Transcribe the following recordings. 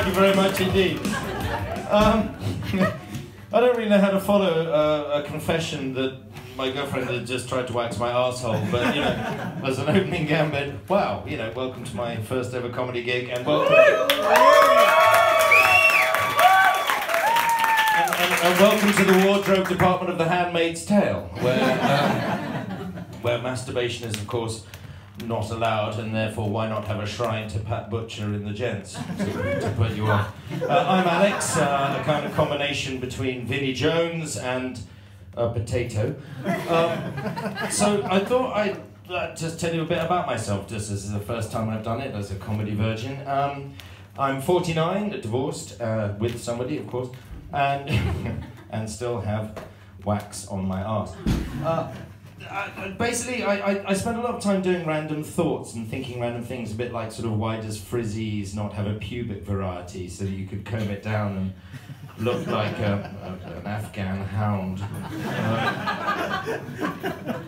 you very much indeed. I don't really know how to follow a confession that my girlfriend had just tried to wax my arsehole, but, you know, as an opening gambit, wow, you know, welcome to my first ever comedy gig, and welcome... And welcome to the wardrobe department of The Handmaid's Tale, where masturbation is, of course, not allowed, and therefore why not have a shrine to Pat Butcher in the gents to put you off. I'm Alex, a kind of combination between Vinnie Jones and a potato. So I thought I'd just tell you a bit about myself, just as this is the first time I've done it as a comedy virgin. I'm 49, divorced, with somebody, of course, and still have wax on my arse. Basically, I spend a lot of time doing random thoughts and thinking random things, a bit like sort of why does frizzies not have a pubic variety so that you could comb it down and look like an Afghan hound.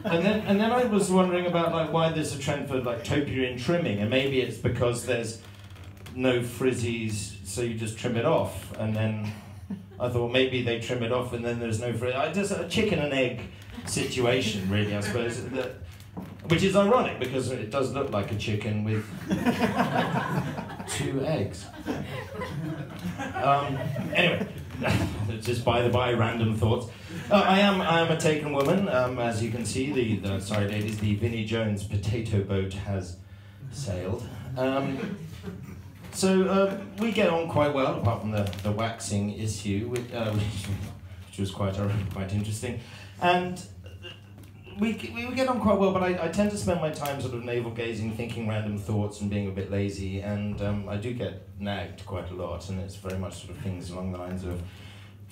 And then I was wondering about like why there's a trend for like topiary trimming, and maybe it's because there's no frizzies, so you just trim it off, and then I thought maybe they trim it off and then there's no frizz. Just a chicken and egg situation, really, I suppose, which is ironic because it does look like a chicken with 2 eggs. Anyway, just by the by, random thoughts. I am a taken woman. As you can see, sorry ladies, the Vinnie Jones potato boat has sailed. So we get on quite well, apart from the waxing issue, which was quite interesting. And we get on quite well, but I tend to spend my time sort of navel-gazing, thinking random thoughts and being a bit lazy, and I do get nagged quite a lot, and it's very much sort of things along the lines of,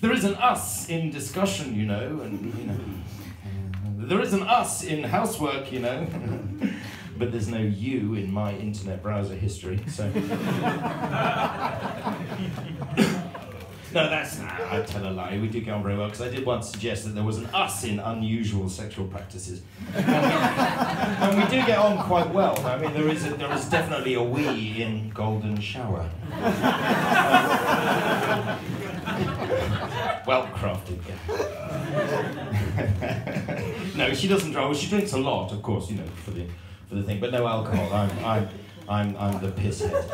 there is an us in discussion, you know, and, you know, there is an us in housework, you know, but there's no you in my internet browser history, so... No, I tell a lie. We do get on very well, because I did once suggest that there was an us in unusual sexual practices. And we do get on quite well. I mean, there is definitely a we in golden shower. Well crafted, yeah. No, she doesn't drive. Well, she drinks a lot, of course, you know, for the thing, but no alcohol. I'm the piss head.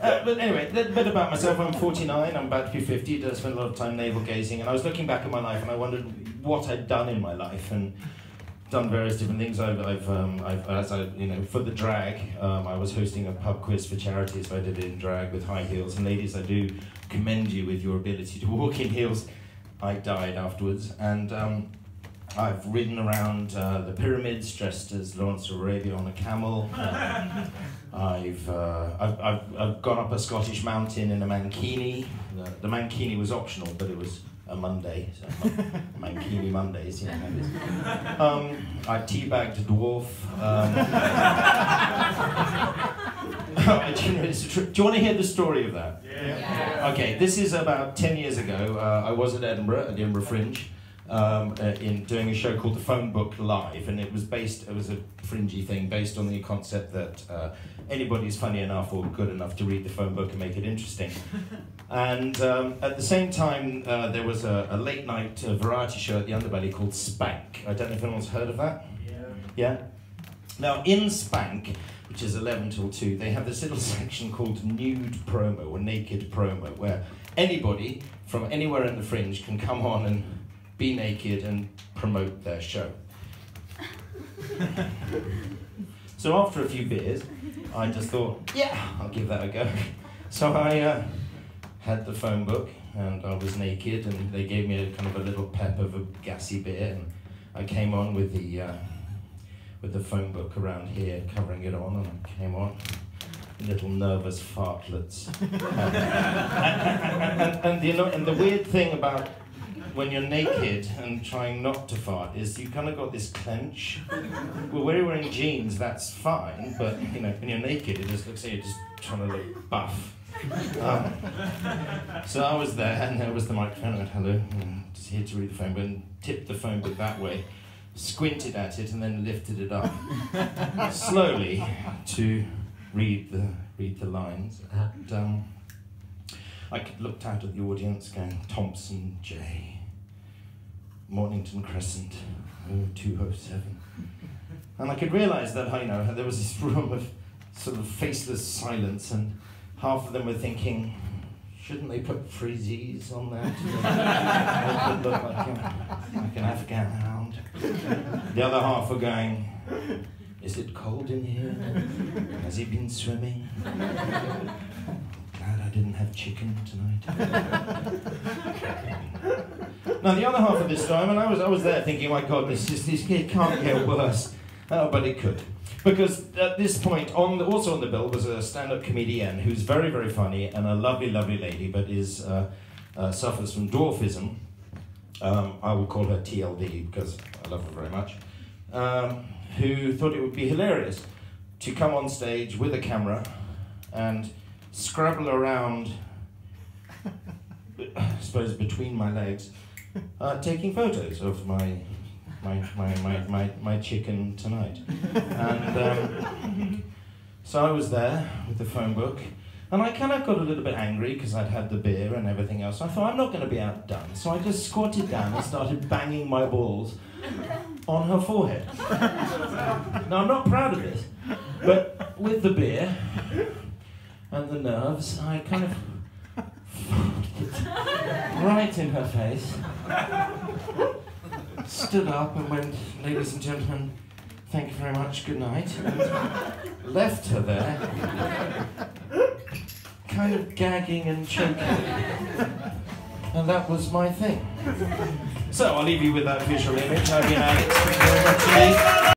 But anyway, a bit about myself. I'm 49, I'm about to be 50, I spend a lot of time navel-gazing, and I was looking back at my life and I wondered what I'd done in my life, and done various different things. You know, for the drag, I was hosting a pub quiz for charity, so I did it in drag with high heels, and ladies, I do commend you with your ability to walk in heels. I died afterwards, and I've ridden around the pyramids dressed as Lawrence of Arabia on a camel. I've gone up a Scottish mountain in a mankini. The mankini was optional, but it was a Monday, so mankini Mondays, you know. I teabagged a dwarf. Do you want to hear the story of that? Yeah. Okay, this is about 10 years ago. I was at Edinburgh, at the Edinburgh Fringe, in doing a show called The Phone Book Live, and it was a fringy thing based on the concept that anybody's funny enough or good enough to read the phone book and make it interesting. And at the same time, there was a late night variety show at the Underbelly called Spank. I don't know if anyone's heard of that? Yeah? Now, in Spank, which is 11 till 2, they have this little section called Nude Promo, or Naked Promo, where anybody from anywhere in the Fringe can come on and be naked and promote their show. So after a few beers, I just thought, yeah, I'll give that a go. So I had the phone book, and I was naked, and they gave me a kind of a little pep of a gassy beer, and I came on with the phone book around here, covering it on, and I came on, little nervous fartlets. And the weird thing about when you're naked and trying not to fart is you kind of got this clench. Well, when you're wearing jeans, that's fine, but you know, when you're naked, it just looks like you're just trying to look buff. So I was there, and there was the microphone, and I went, hello, just here to read the phone book, and tipped the phone book that way, squinted at it, and then lifted it up slowly to read the lines. And I looked out at the audience going, Thompson J, Mornington Crescent, 0207. And I could realise that, you know, there was this room of sort of faceless silence, and half of them were thinking, shouldn't they put Freezies on that? It would look like an Afghan hound. The other half were going, is it cold in here? Has he been swimming? Glad I didn't have chicken tonight. Now the other half of this time, and I was there thinking, my God, this it can't get worse. But it could. Because at this point, also on the bill was a stand-up comedian who's very, very funny and a lovely, lovely lady, but suffers from dwarfism. I will call her TLD because I love her very much. Who thought it would be hilarious to come on stage with a camera and scrabble around, I suppose, between my legs, taking photos of my chicken tonight. And so I was there with the phone book, and I kind of got a little bit angry because I'd had the beer and everything else. I thought, I'm not going to be outdone, so I just squatted down and started banging my balls on her forehead. Now, I'm not proud of this, but with the beer and the nerves, I kind of right in her face, stood up and went, ladies and gentlemen, thank you very much, good night, and left her there, kind of gagging and choking. And that was my thing. So I'll leave you with that visual image. I've been Alex. Thank you very much indeed.